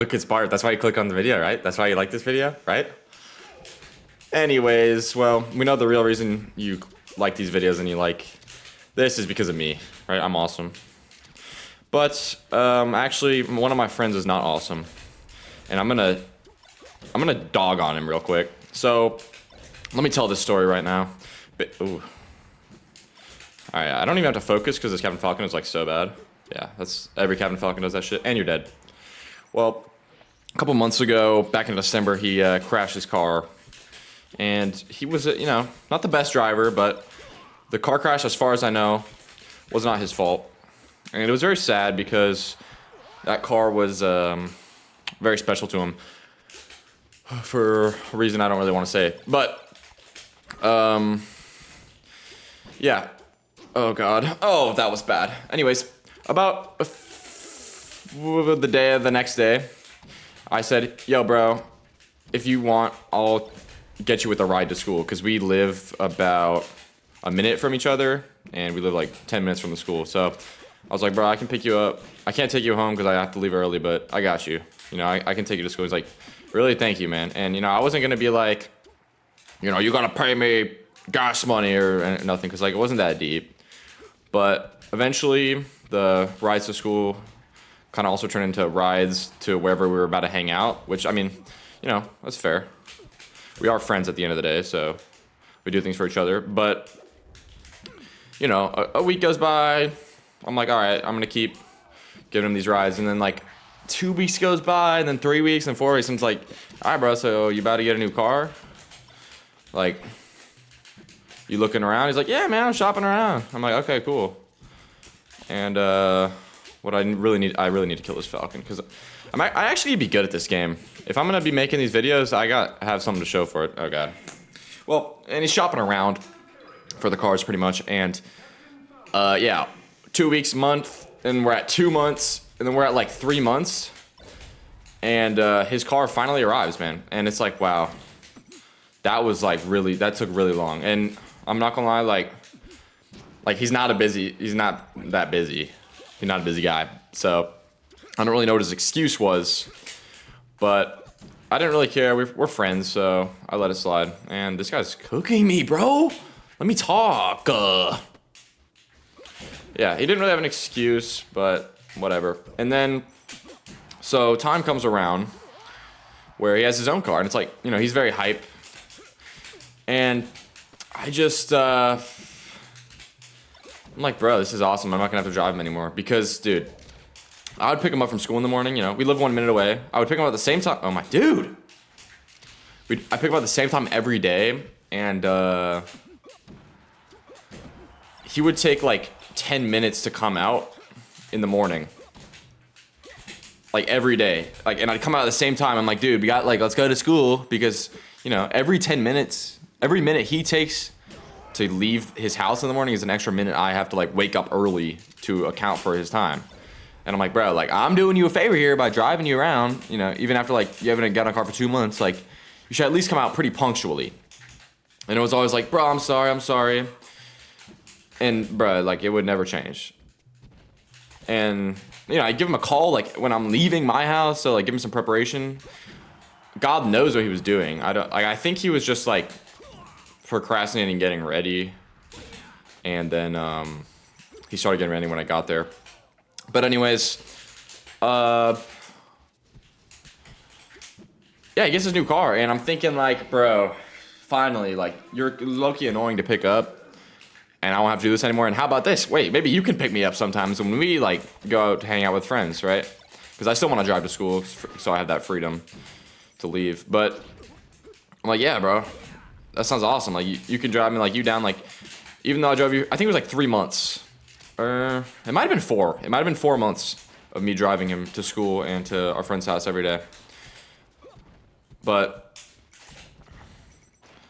Look, it's Bart. That's why you click on the video, right? That's why you like this video, right? Anyways, well, we know the real reason you like these videos and you like this is because of me, right? I'm awesome. But actually, one of my friends is not awesome, and I'm gonna dog on him real quick. So let me tell this story right now. Ooh. All right, I don't even have to focus because this Captain Falcon is like so bad. Yeah, that's every Captain Falcon does that shit, and you're dead. Well, a couple months ago, back in December, he crashed his car, and he was, not the best driver, but the car crash, as far as I know, was not his fault, and it was very sad because that car was very special to him for a reason I don't really want to say, but yeah. Oh God. Oh, that was bad. Anyways, about the next day, I said, "Yo, bro, if you want, I'll get you with a ride to school because we live about a minute from each other, and we live like 10 minutes from the school." So I was like, "Bro, I can pick you up. I can't take you home because I have to leave early, but I got you. I can take you to school." He's like, "Really? Thank you, man." And I wasn't gonna be like, you gotta pay me gas money or nothing because like it wasn't that deep. But eventually, the rides to school kind of also turned into rides to wherever we were about to hang out, which, I mean, that's fair. We are friends at the end of the day, so we do things for each other. But, a week goes by. I'm like, all right, I'm going to keep giving him these rides. And then, like, 2 weeks goes by, and then 3 weeks, and 4 weeks. And it's like, all right, bro, so you about to get a new car? Like, you looking around? He's like, yeah, man, I'm shopping around. I'm like, okay, cool. And what I really need to kill this Falcon because I actually be good at this game. If I'm gonna be making these videos, I have something to show for it. Oh God. Well, and he's shopping around for the cars pretty much, and yeah, 2 weeks, month, and we're at 2 months, and then we're at like 3 months, and his car finally arrives, man. And it's like, wow, that took really long. And I'm not gonna lie, like he's not that busy. He's not a busy guy. So I don't really know what his excuse was, but I didn't really care. We're friends, so I let it slide. And this guy's cooking me, bro. Let me talk. Yeah, he didn't really have an excuse, but whatever. And then, so time comes around where he has his own car, and it's like, he's very hype. And I just, I'm like, bro, this is awesome. I'm not gonna have to drive him anymore because, dude, I would pick him up from school in the morning. We live 1 minute away. I would pick him up at the same time. Oh my dude, I pick him up at the same time every day, and he would take like 10 minutes to come out in the morning, like every day. Like, and I'd come out at the same time. I'm like, dude, let's go to school because every 10 minutes, every minute he takes to leave his house in the morning is an extra minute I have to like wake up early to account for his time. And I'm like, bro, like I'm doing you a favor here by driving you around, even after like you haven't got a car for 2 months, like you should at least come out pretty punctually. And it was always like, bro, I'm sorry. And bro, like it would never change. And I give him a call like when I'm leaving my house, so like give him some preparation. God knows what he was doing. I think he was just like procrastinating getting ready, and then he started getting ready when I got there. But anyways, yeah, he gets his new car, and I'm thinking like, bro, finally, like you're low-key annoying to pick up, and I won't have to do this anymore. And how about this? Wait, maybe you can pick me up sometimes when we like go out to hang out with friends, right? Because I still want to drive to school, so I have that freedom to leave. But I'm like, yeah, bro, that sounds awesome. Like you can drive me like you down, like even though I drove you, I think it was like 3 months. It might have been 4. It might have been 4 months of me driving him to school and to our friend's house every day. But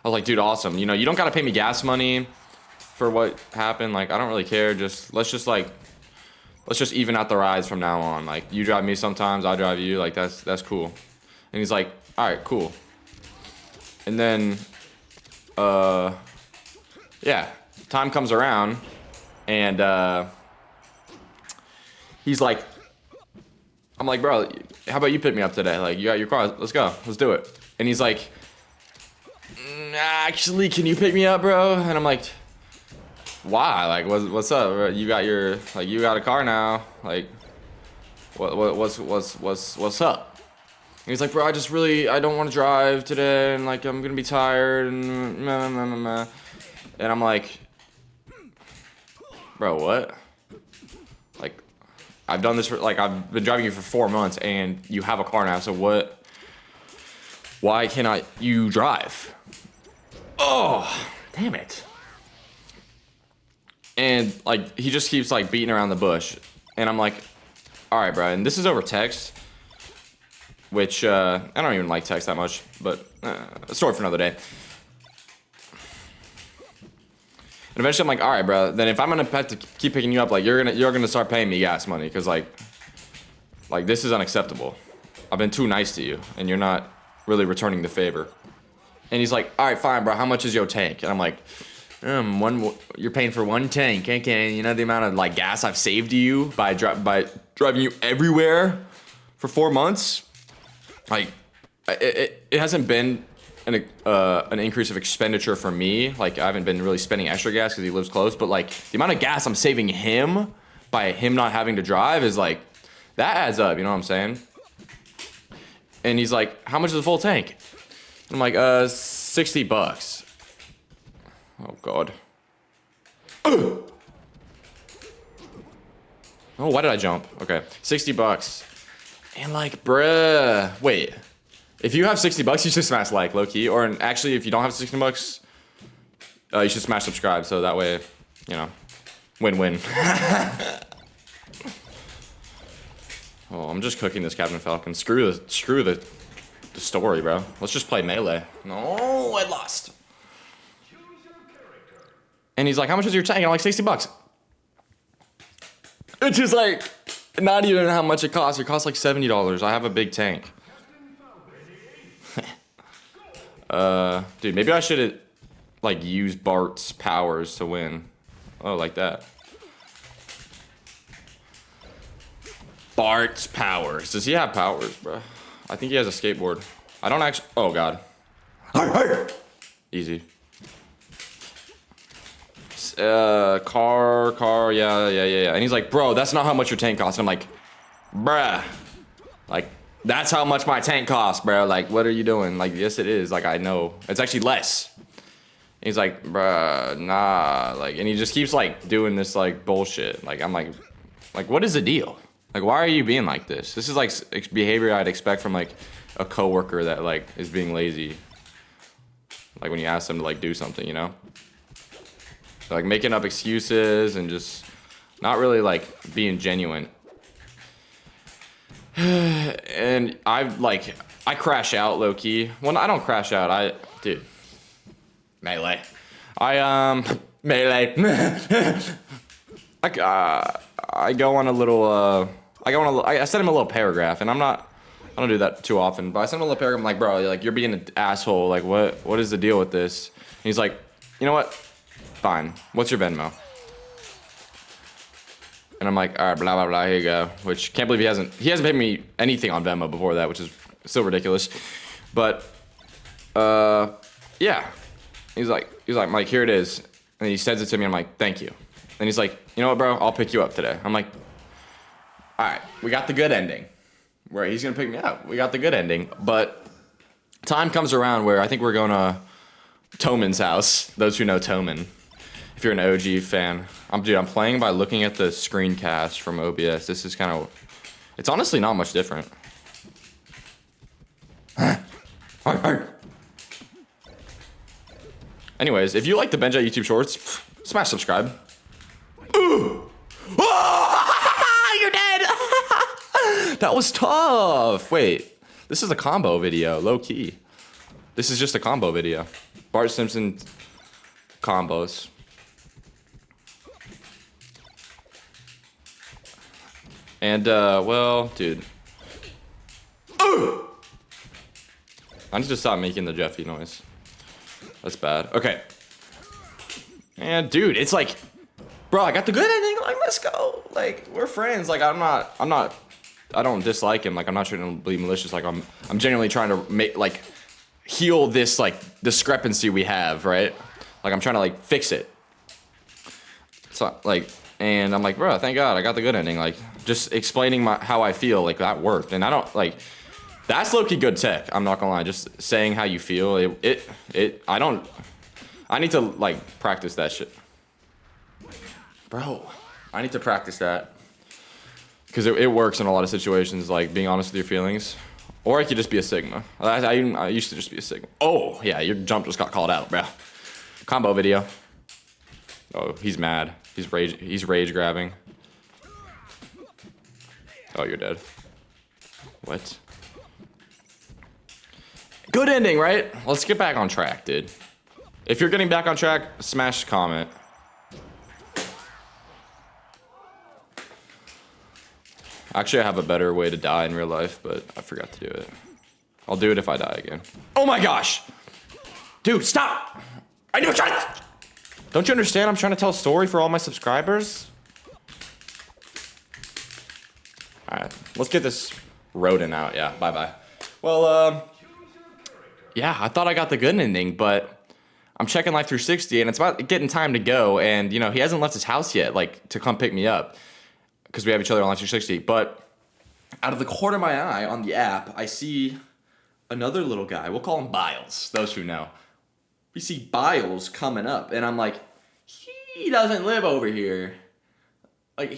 I was like, dude, awesome. You don't gotta pay me gas money for what happened. Like I don't really care. Let's just even out the rides from now on. Like you drive me sometimes, I drive you. Like that's cool. And he's like, all right, cool. And then yeah, time comes around, and he's like, I'm like, bro, how about you pick me up today? Like, you got your car, let's go, let's do it. And he's like, actually, can you pick me up, bro? And I'm like, why? Like, what's up? Bro? You got a car now. Like, what's up? And he's like, bro, I don't want to drive today, and like, I'm gonna be tired, and and I'm like, bro, what? Like, I've done this for, like, I've been driving you for 4 months, and you have a car now, so what? Why cannot you drive? Oh, damn it. And, like, he just keeps, like, beating around the bush. And I'm like, all right, bro. And this is over text, which, I don't even like text that much, but a story for another day. And eventually I'm like, all right, bro, then if I'm gonna have to keep picking you up, like, you're gonna start paying me gas money, because, like, this is unacceptable. I've been too nice to you, and you're not really returning the favor. And he's like, all right, fine, bro, how much is your tank? And I'm like, you're paying for one tank, okay? You know the amount of, like, gas I've saved you by driving you everywhere for 4 months? Like, it hasn't been an increase of expenditure for me. Like, I haven't been really spending extra gas because he lives close, but, like, the amount of gas I'm saving him by him not having to drive is, like, that adds up, you know what I'm saying? And he's like, how much is the full tank? And I'm like, $60. Oh, God. Oh, why did I jump? Okay, $60. And, like, bruh, wait. If you have $60, you should smash like, low key. Or actually, if you don't have $60, you should smash subscribe. So that way, you know, win-win. Oh, I'm just cooking this Captain Falcon. Screw the story, bro. Let's just play melee. No, I lost. And he's like, how much is your tank? And I'm like, $60. It's just like, not even how much it costs. It costs like $70. I have a big tank. Dude, maybe I should like use Bart's powers to win. Oh, like that. Bart's powers. Does he have powers, bro? I think he has a skateboard. I don't actually. Oh, God. Easy. Car, yeah. And he's like, bro, that's not how much your tank costs. And I'm like, bruh, like, that's how much my tank costs, bro. Like, what are you doing? Like, yes, it is. Like, I know. It's actually less. And he's like, bruh, nah. Like, and he just keeps, like, doing this, like, bullshit. Like, I'm like, what is the deal? Like, why are you being like this? This is, like, behavior I'd expect from, like, a coworker that, like, is being lazy. Like, when you ask them to, like, do something, you know? Like, making up excuses and just not really, like, being genuine. And I crash out low-key. Well, I don't crash out. Dude. Melee. Melee. I go on a little, I send him a little paragraph, and I don't do that too often, but I send him a little paragraph. I'm like, bro, like, you're being an asshole. Like, what is the deal with this? And he's like, you know what? Fine. What's your Venmo? And I'm like, all right, blah, blah, blah, here you go. Which, can't believe he hasn't paid me anything on Venmo before that, which is still ridiculous. But, yeah. He's like, Mike, here it is. And he sends it to me, I'm like, thank you. And he's like, you know what, bro, I'll pick you up today. I'm like, all right, we got the good ending. Where he's gonna pick me up. We got the good ending. But time comes around where I think we're going to Toman's house. Those who know Toman. If you're an OG fan. I'm playing by looking at the screencast from OBS. This is kind of, it's honestly not much different. Anyways, if you like the Benja YouTube Shorts, smash subscribe. Ooh. Oh, you're dead. That was tough. Wait, this is a combo video, low key. This is just a combo video. Bart Simpson combos. And, well, dude. I need to stop making the Jeffy noise. That's bad. Okay. And, dude, it's like, bro, I got the good ending. Like, let's go. Like, we're friends. Like, I'm not I don't dislike him. Like, I'm not trying to be malicious. Like, I'm genuinely trying to make, like, heal this, like, discrepancy we have, right? Like, I'm trying to, like, fix it. So, like, and I'm like, bro, thank God I got the good ending. Like, just explaining how I feel, like, that worked. And I don't, like, that's low-key good tech. I'm not gonna lie. Just saying how you feel, I need to, like, practice that shit. Bro, I need to practice that. Because it works in a lot of situations, like, being honest with your feelings. Or I could just be a Sigma. I used to just be a Sigma. Oh, yeah, your jump just got called out, bro. Combo video. Oh, he's mad. He's rage grabbing. Oh, you're dead. What? Good ending, right? Let's get back on track, dude. If you're getting back on track, smash comment. Actually, I have a better way to die in real life, but I forgot to do it. I'll do it if I die again. Oh my gosh! Dude, stop! I do try. Don't you understand? I'm trying to tell a story for all my subscribers. Alright, let's get this rodent out. Yeah, bye-bye. Well, yeah, I thought I got the good ending, but I'm checking Life 360, and it's about getting time to go, and, you know, he hasn't left his house yet, like, to come pick me up, because we have each other on Life 360, but out of the corner of my eye on the app, I see another little guy. We'll call him Biles, those who know. We see Biles coming up, and I'm like, he doesn't live over here. Like,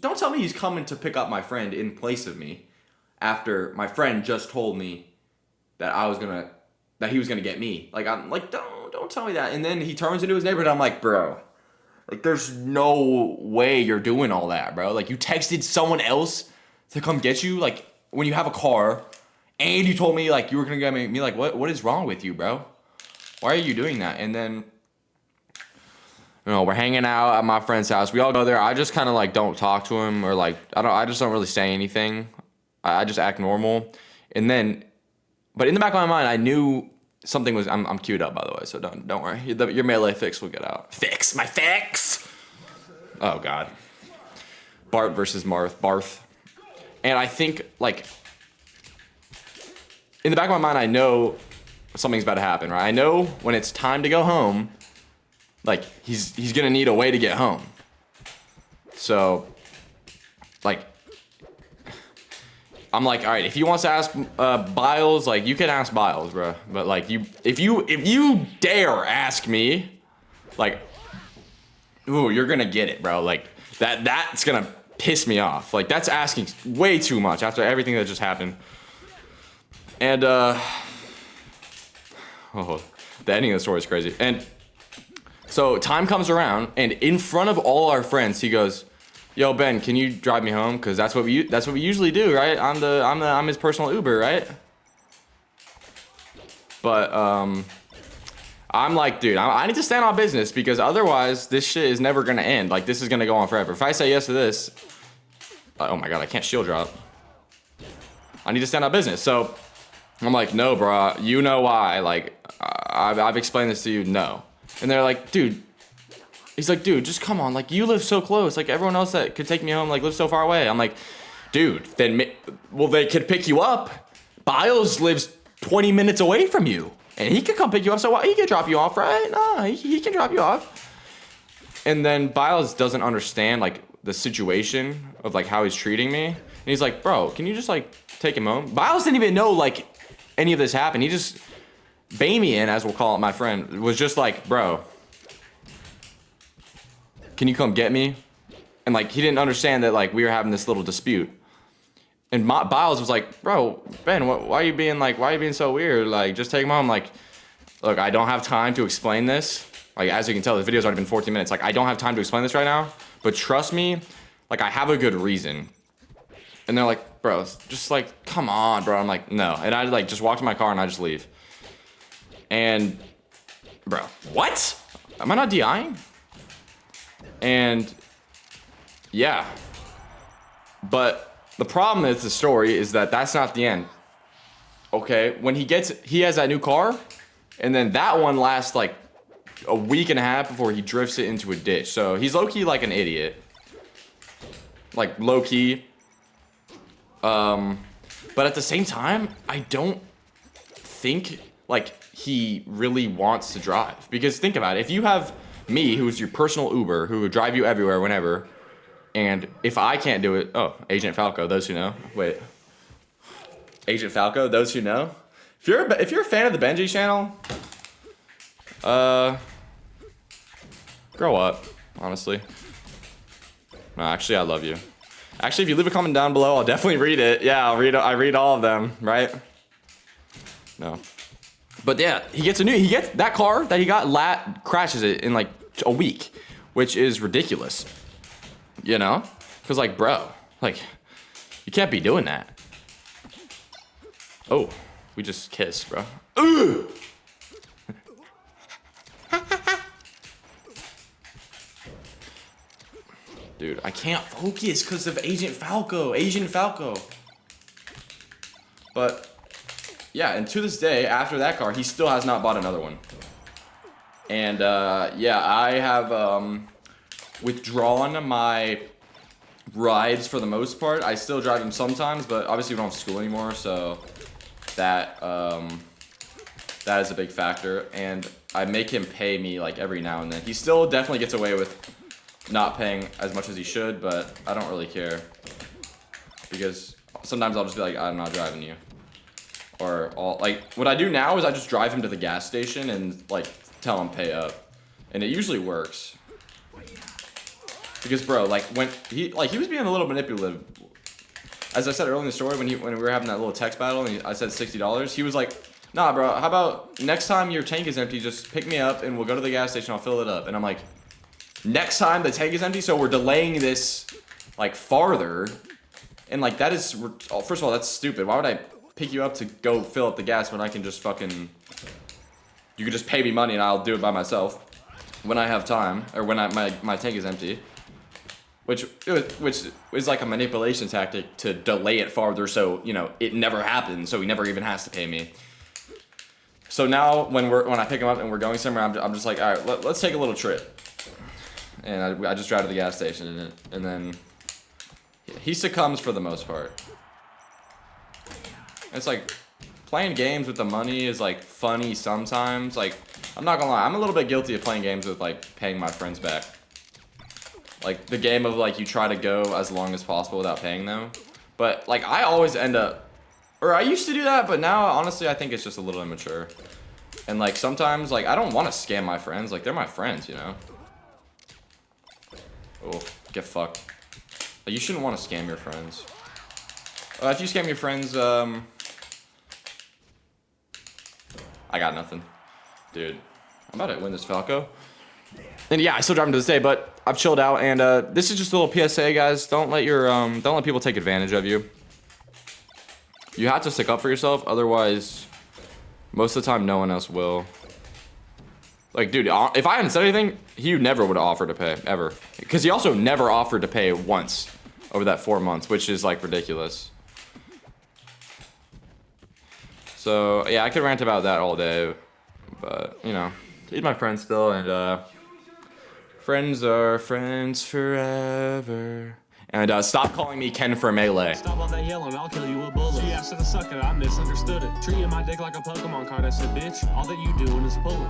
don't tell me he's coming to pick up my friend in place of me after my friend just told me that he was gonna get me. Like, I'm like, don't tell me that. And then he turns into his neighborhood. I'm like, bro, like, there's no way you're doing all that, bro. Like, you texted someone else to come get you, like, when you have a car, and you told me, like, you were gonna get me. Like, what is wrong with you, bro? Why are you doing that? And then, you know, we're hanging out at my friend's house. We all go there. I just kind of, like, don't talk to him, or, like, I just don't really say anything. I just act normal. And then, but in the back of my mind, I knew something was. I'm queued up, by the way, so don't worry. Your melee fix will get out. Fix my fix. Oh God. Bart versus Barth. And I think, like, in the back of my mind, I know something's about to happen, right? I know when it's time to go home, like, he's gonna need a way to get home. So, like, I'm like, all right, if he wants to ask Biles, like, you can ask Biles, bro. But, like, if you dare ask me, like, ooh, you're gonna get it, bro. Like, that's gonna piss me off. Like, that's asking way too much after everything that just happened. And oh, the ending of the story is crazy. And so time comes around, and in front of all our friends, he goes, "Yo, Ben, can you drive me home? Because that's what we usually do, right? I'm his personal Uber, right?" But I'm like, dude, I need to stand on business, because otherwise this shit is never gonna end. Like, this is gonna go on forever. If I say yes to this, oh my God, I can't shield drop. I need to stand on business. So I'm like, no, bro, you know why? Like, I've explained this to you. No. And they're like, dude. He's like, dude, just come on. Like, you live so close. Like, everyone else that could take me home, like, lives so far away. I'm like, dude, then, well, they could pick you up. Biles lives 20 minutes away from you, and he could come pick you up. So he could drop you off, right? No, he can drop you off. And then Biles doesn't understand, like, the situation of, like, how he's treating me. And he's like, bro, can you just, like, take him home? Biles didn't even know, like, any of this happened. He just, Bamian, as we'll call it, my friend, was just like, bro, can you come get me? And, like, he didn't understand that, like, we were having this little dispute. And Biles was like, bro, Ben, why are you being so weird? Like, just take him home. Like, look, I don't have time to explain this. Like, as you can tell, the video's already been 14 minutes. Like, I don't have time to explain this right now. But trust me, like, I have a good reason. And they're like, bro, just, like, come on, bro. I'm like, no. And I, like, just walk to my car and I just leave. And, bro, what? Am I not DIing? And, yeah. But the problem with the story is that that's not the end. Okay, when he has that new car, and then that one lasts, like, a week and a half before he drifts it into a ditch. So he's low-key like an idiot. Like, low-key. But at the same time, I don't think like he really wants to drive. Because think about it, if you have me, who's your personal Uber, who would drive you everywhere, whenever, and if I can't do it, oh, Agent Falco, those who know. Wait, Agent Falco, those who know. If you're a fan of the Benji channel, grow up, honestly. No, actually, I love you. Actually, if you leave a comment down below, I'll definitely read it. Yeah, I read all of them, right? No. But yeah, he gets that car that he got crashes it in like a week, which is ridiculous. You know? Cause like, bro, like, you can't be doing that. Oh, we just kissed, bro. Ugh! Dude, I can't focus because of Agent Falco. But, yeah, and to this day, after that car, he still has not bought another one. And, yeah, I have withdrawn my rides for the most part. I still drive them sometimes, but obviously we don't have school anymore, so that is a big factor. And I make him pay me, like, every now and then. He still definitely gets away with not paying as much as he should, but I don't really care, because sometimes I'll just be like, I'm not driving you, or like what I do now is I just drive him to the gas station and like tell him pay up, and it usually works. Because bro, like when he was being a little manipulative, as I said earlier in the story, when we were having that little text battle and I said $60, he was like, nah bro, how about next time your tank is empty, just pick me up and we'll go to the gas station, I'll fill it up. And I'm like, next time the tank is empty, so we're delaying this like farther, and like that is, first of all, that's stupid. Why would I pick you up to go fill up the gas when I can just fucking, you could just pay me money and I'll do it by myself when I have time, or when my tank is empty, which is like a manipulation tactic to delay it farther, so you know it never happens, so he never even has to pay me. So now when I pick him up and we're going somewhere, I'm just like, all right, let's take a little trip. And I just drive to the gas station, and then he succumbs for the most part. It's like, playing games with the money is like funny sometimes. Like, I'm not gonna lie, I'm a little bit guilty of playing games with like paying my friends back. Like the game of like you try to go as long as possible without paying them. But like I always end up, or I used to do that, but now honestly I think it's just a little immature. And like sometimes like I don't want to scam my friends, like they're my friends, you know? Oh, get fucked. You shouldn't want to scam your friends. If you scam your friends, I got nothing. Dude, I'm about to win this Falco. And yeah, I still drive him to this day, but I've chilled out, and this is just a little PSA, guys. Don't let people take advantage of you. You have to stick up for yourself, otherwise, most of the time, no one else will. Like, dude, if I hadn't said anything, he never would have offered to pay, ever. Because he also never offered to pay once over that 4 months, which is, like, ridiculous. So, yeah, I could rant about that all day. But, you know, he's my friend still, and, friends are friends forever. And stop calling me Ken for Melee. Stop on that yelling, I'll kill you with bullets. She asked to suck it, I misunderstood it. Treating my dick like a Pokemon card, I said, bitch, all that you doing is pulling.